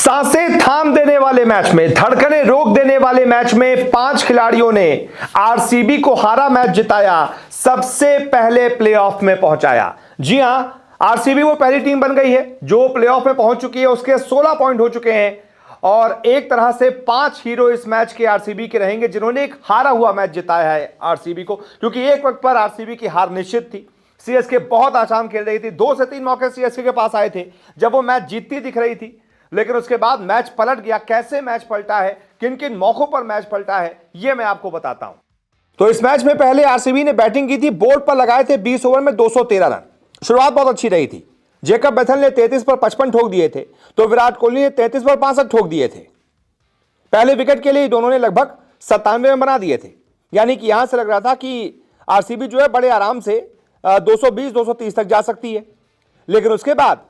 सांसें थाम देने वाले मैच में, धड़कनें रोक देने वाले मैच में 5 खिलाड़ियों ने आरसीबी को हारा मैच जिताया, सबसे पहले प्लेऑफ में पहुंचाया। जी हां, आरसीबी वो पहली टीम बन गई है जो प्लेऑफ में पहुंच चुकी है। उसके 16 पॉइंट हो चुके हैं और एक तरह से 5 हीरो इस मैच के आरसीबी के रहेंगे जिन्होंने एक हारा हुआ मैच जिताया है आरसीबी को, क्योंकि एक वक्त पर आरसीबी की हार निश्चित थी। सीएसके बहुत आसान खेल रही थी, 2 से 3 मौके सीएसके के पास आए थे जब वो मैच जीतती दिख रही थी, लेकिन उसके बाद मैच पलट गया। कैसे मैच पलटा है, किन किन मौकों पर मैच पलटा है, यह मैं आपको बताता हूं। तो इस मैच में पहले आरसीबी ने बैटिंग की थी, बोर्ड पर लगाए थे 20 ओवर में 213 रन। शुरुआत बहुत अच्छी रही थी। जेकब बेथल ने 33 पर 55 ठोक दिए थे, तो विराट कोहली ने 33 पर 65 ठोक दिए थे। पहले विकेट के लिए दोनों ने लगभग 97 रन बना दिए थे, यानी कि यहां से लग रहा था कि आरसीबी जो है बड़े आराम से 220-230 तक जा सकती है। लेकिन उसके बाद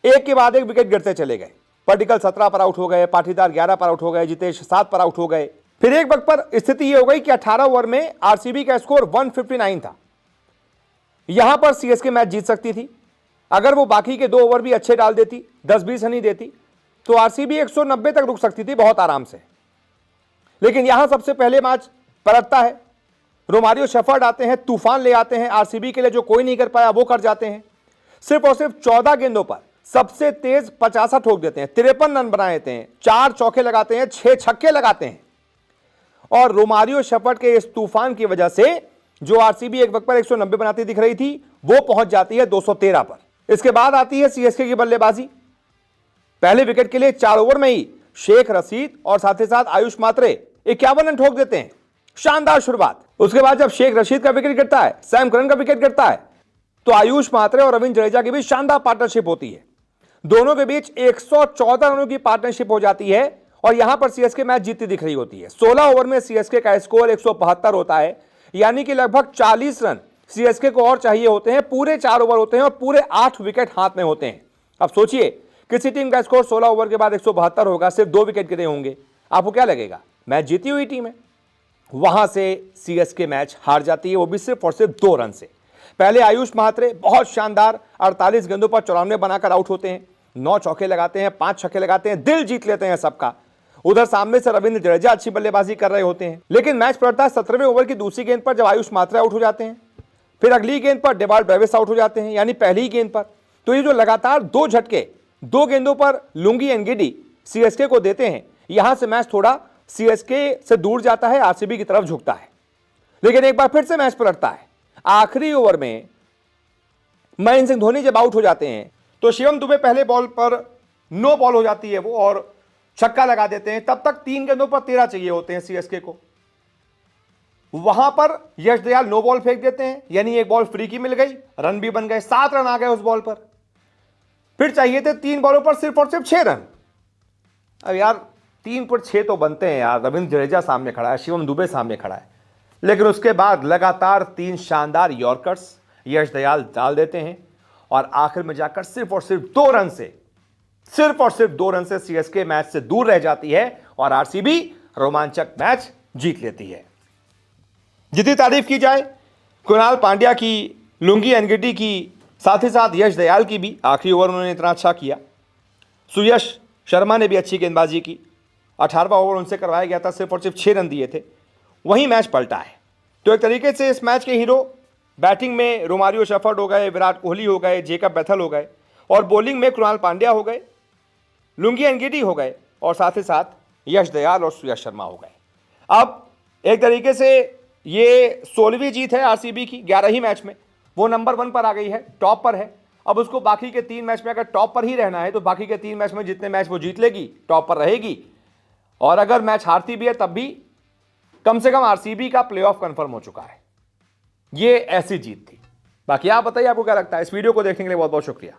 एक के बाद एक विकेट गिरते चले गए। पटिकल 17 पर आउट हो गए, पाटीदार 11 पर आउट हो गए, जितेश 7 पर आउट हो गए। फिर एक वक्त पर स्थिति यह हो गई कि 18 ओवर में आरसीबी का स्कोर 159 था। यहां पर सीएसके मैच जीत सकती थी अगर वो बाकी के 2 ओवर भी अच्छे डाल देती, 10-20 रन ही देती, तो आरसीबी 190 तक रुक सकती थी बहुत आराम से। लेकिन यहां सबसे पहले मैच पलटता है। रोमारियो शेफर्ड आते हैं, तूफान ले आते हैं। आरसीबी के लिए जो कोई नहीं कर पाया वो कर जाते हैं। सिर्फ और सिर्फ 14 गेंदों पर सबसे तेज 50 ठोक देते हैं, 53 रन बना देते हैं, 4 चौके लगाते हैं, 6 छक्के लगाते हैं। और रोमारियो शेफर्ड के इस तूफान की वजह से जो आरसीबी एक वक्त पर 190 बनाती दिख रही थी, वो पहुंच जाती है 213 पर। इसके बाद आती है सीएसके की बल्लेबाजी। पहले विकेट के लिए 4 ओवर में ही शेख रशीद और साथ ही साथ आयुष मात्रे 51 रन ठोक देते हैं। शानदार शुरुआत। उसके बाद जब शेख रशीद का विकेट गिरता है, सैम करन का विकेट गिरता है, तो आयुष मात्रे और रविंद्र जडेजा की भी शानदार पार्टनरशिप होती है। दोनों के बीच 114 रनों की पार्टनरशिप हो जाती है और यहां पर सीएसके मैच जीतती दिख रही होती है। 16 ओवर में सीएसके का स्कोर 172 होता है, यानी कि लगभग 40 रन सीएसके को और चाहिए होते हैं। पूरे 4 ओवर होते हैं और पूरे 8 विकेट हाथ में होते हैं। अब सोचिए, किसी टीम का स्कोर 16 ओवर के बाद 172 होगा, सिर्फ 2 विकेट गिरे होंगे, आपको क्या लगेगा? मैच जीती हुई टीम है। वहां से सीएसके मैच हार जाती है, वो भी सिर्फ और सिर्फ 2 रन से। पहले आयुष मात्रे बहुत शानदार 48 गेंदों पर 94 बनाकर आउट होते हैं, 9 चौके लगाते हैं, 5 छक्के लगाते हैं, दिल जीत लेते हैं सबका। उधर सामने से रविंद्र जडेजा अच्छी बल्लेबाजी कर रहे होते हैं। लेकिन मैच पलटता है 17वें ओवर की दूसरी गेंद पर, जब आयुष मात्रे आउट हो जाते हैं। फिर अगली गेंद पर डेवाल्ड ब्रेविस आउट हो जाते हैं, यानी पहली गेंद पर। तो ये जो लगातार 2 झटके 2 गेंदों पर लुंगी एनगिडी सीएसके को देते हैं, यहां से मैच थोड़ा सीएसके से दूर जाता है, आरसीबी की तरफ झुकता है। लेकिन एक बार फिर से मैच पलटता है। आखिरी ओवर में महेंद्र सिंह धोनी जब आउट हो जाते हैं, तो शिवम दुबे पहले बॉल पर नो बॉल हो जाती है वो, और छक्का लगा देते हैं। तब तक 3 गेंदों पर 13 चाहिए होते हैं सीएसके को। वहां पर यश दयाल नो बॉल फेंक देते हैं, यानी एक बॉल फ्री की मिल गई, रन भी बन गए, 7 रन आ गए उस बॉल पर। फिर चाहिए थे 3 बॉलों पर सिर्फ और सिर्फ 6 रन। अब यार 3 पर 6 तो बनते हैं यार। रविंद्र जडेजा सामने खड़ा है, शिवम दुबे सामने खड़ा है, लेकिन उसके बाद लगातार 3 शानदार यॉर्कर्स यश दयाल डाल देते हैं और आखिर में जाकर सिर्फ और सिर्फ 2 रन से सीएसके मैच से दूर रह जाती है और आरसीबी रोमांचक मैच जीत लेती है। जितनी तारीफ की जाए कुणाल पांड्या की, लुंगी एनगिडी की, साथ ही साथ यश दयाल की भी, आखिरी ओवर उन्होंने इतना अच्छा किया। सुयश शर्मा ने भी अच्छी गेंदबाजी की। 18वां ओवर उनसे करवाया गया था, सिर्फ और सिर्फ 6 रन दिए थे। वहीं मैच पलटा है। तो एक तरीके से इस मैच के हीरो बैटिंग में रोमारियो शेफर्ड हो गए, विराट कोहली हो गए, जेकब बेथल हो गए, और बॉलिंग में कुणाल पांड्या हो गए, लुंगी एनगिडी हो गए, और साथ ही साथ यश दयाल और सुयश शर्मा हो गए। अब एक तरीके से ये 16वीं जीत है आरसीबी की 11 ही मैच में। वो नंबर 1 पर आ गई है, टॉप पर है। अब उसको बाकी के 3 मैच में अगर टॉप पर ही रहना है, तो बाकी के 3 मैच में जितने मैच वो जीत लेगी, टॉप पर रहेगी। और अगर मैच हारती भी है, तब भी कम से कम आरसीबी का प्लेऑफ कंफर्म हो चुका है। ये ऐसी जीत थी। बाकी आप बताइए, आपको क्या लगता है? इस वीडियो को देखने के लिए बहुत बहुत शुक्रिया।